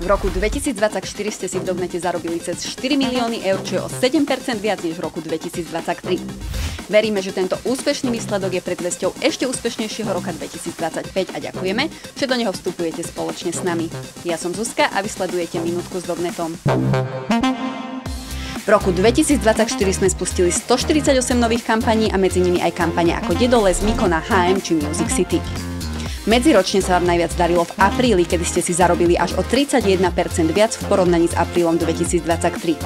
V roku 2024 ste si v Dognete zarobili cez 4 milióny eur, čo je o 7% viac než v roku 2023. Veríme, že tento úspešný výsledok je predvesťou ešte úspešnejšieho roka 2025 a ďakujeme, že do neho vstupujete spoločne s nami. Ja som Zuzka a vy sledujete Minútku s Dognetom. V roku 2024 sme spustili 148 nových kampaní a medzi nimi aj kampane ako Dedoles, Mykona, H&M či Music City. Medziročne sa vám najviac darilo v apríli, kedy ste si zarobili až o 31% viac v porovnaní s aprílom 2023.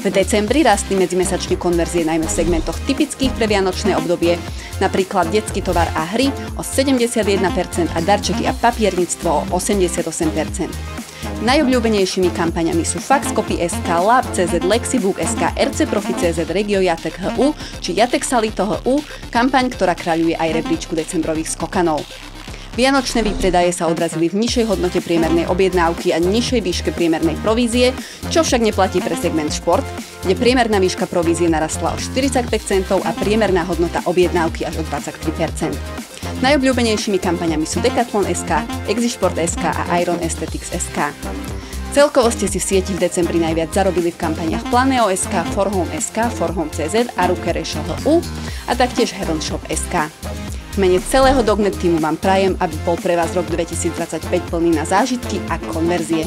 V decembri rastli medzimesačne konverzie najmä v segmentoch typických pre vianočné obdobie, napríklad detský tovar a hry o 71% a darčeky a papierníctvo o 88%. Najobľúbenejšími kampaňami sú Faxcopy.sk, Lab.cz, Lexibook.sk, RC-Profi.cz, Regio Jatek.hu či Jatek Salito.hu, kampaň, ktorá kráľuje aj rebríčku decembrových skokanov. Vianočné výpredaje sa odrazili v nižšej hodnote priemernej objednávky a nižšej výške priemernej provízie, čo však neplatí pre segment šport, kde priemerná výška provízie narastla o 45 centov a priemerná hodnota objednávky až o 23%. Najobľúbenejšími kampaňami sú Decathlon.sk, Exisport.sk a Iron Aesthetics.sk. Celkovo ste si v sieti v decembri najviac zarobili v kampaniach Planeo.sk, Forhome.sk, Forhome.cz a Rukerešl.hu a taktiež Heavenshop.sk. V mene celého Dognet týmu vám prajem, aby bol pre vás rok 2025 plný na zážitky a konverzie.